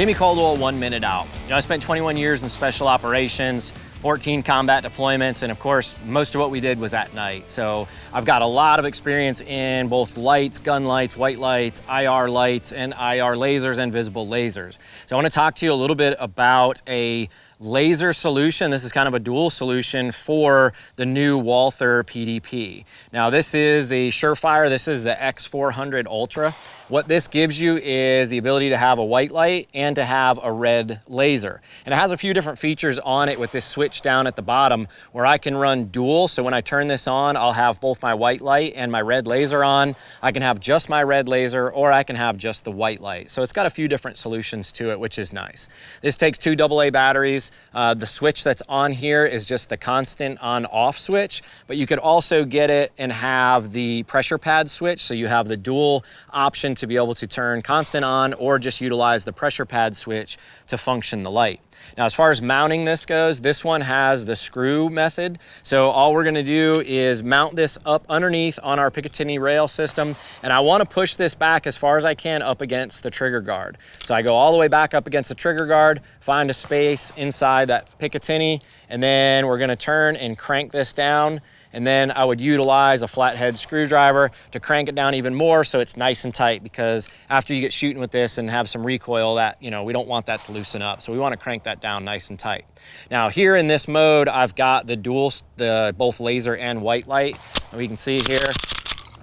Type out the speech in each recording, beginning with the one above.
Jamey Caldwell, 1 minute out. I spent 21 years in special operations, 14 combat deployments, and of course, most of what we did was at night. So I've got a lot of experience in both lights, gun lights, white lights, IR lights, and IR lasers and visible lasers. So I want to talk to you a little bit about a laser solution. This is kind of a dual solution for the new Walther PDP. Now this is a Surefire, this is the X400 Ultra. What this gives you is the ability to have a white light and to have a red laser. And it has a few different features on it with this switch down at the bottom where I can run dual. So when I turn this on, I'll have both my white light and my red laser on. I can have just my red laser or I can have just the white light. So it's got a few different solutions to it, which is nice. This takes 2 AA batteries. The switch that's on here is just the constant on-off switch, but you could also get it and have the pressure pad switch. So you have the dual option to be able to turn constant on or just utilize the pressure pad switch to function the light. Now, as far as mounting this goes, this one has the screw method. So all we're gonna do is mount this up underneath on our Picatinny rail system. And I wanna push this back as far as I can up against the trigger guard. So I go all the way back up against the trigger guard, find a space inside that Picatinny, and then we're gonna turn and crank this down. And then I would utilize a flathead screwdriver to crank it down even more so it's nice and tight, because after you get shooting with this and have some recoil, that, we don't want that to loosen up. So we want to crank that down nice and tight. Now here in this mode, I've got the both laser and white light. And we can see here,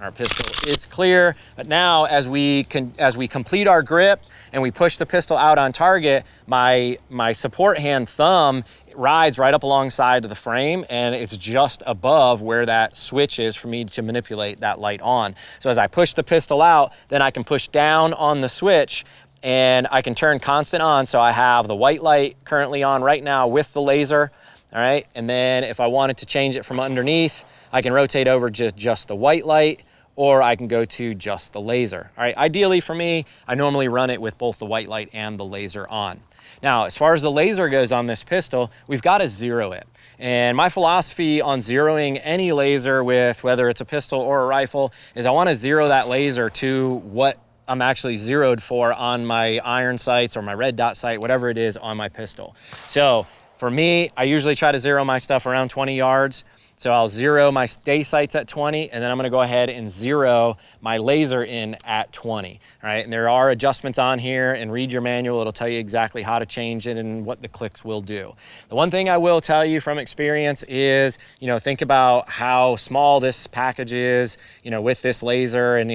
our pistol is clear. But now as we complete our grip and we push the pistol out on target, my support hand thumb rides right up alongside of the frame, and it's just above where that switch is for me to manipulate that light on. So as I push the pistol out, then I can push down on the switch and I can turn constant on. So I have the white light currently on right now with the laser, all right? And then if I wanted to change it from underneath, I can rotate over just the white light, or I can go to just the laser. All right, ideally for me, I normally run it with both the white light and the laser on. Now, as far as the laser goes on this pistol, we've got to zero it. And my philosophy on zeroing any laser with, whether it's a pistol or a rifle, is I want to zero that laser to what I'm actually zeroed for on my iron sights or my red dot sight, whatever it is on my pistol. So for me, I usually try to zero my stuff around 20 yards. So I'll zero my day sights at 20, and then I'm gonna go ahead and zero my laser in at 20, all right? And there are adjustments on here, and read your manual. It'll tell you exactly how to change it and what the clicks will do. The one thing I will tell you from experience is, think about how small this package is, with this laser, and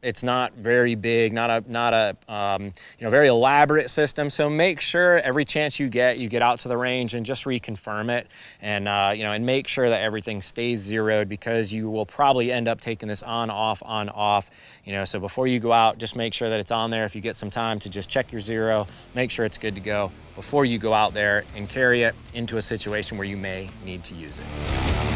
it's not very big, not a very elaborate system. So make sure every chance you get out to the range and just reconfirm it, and and make sure that everything stays zeroed, because you will probably end up taking this on off. So before you go out, just make sure that it's on there. If you get some time to just check your zero, make sure it's good to go before you go out there and carry it into a situation where you may need to use it.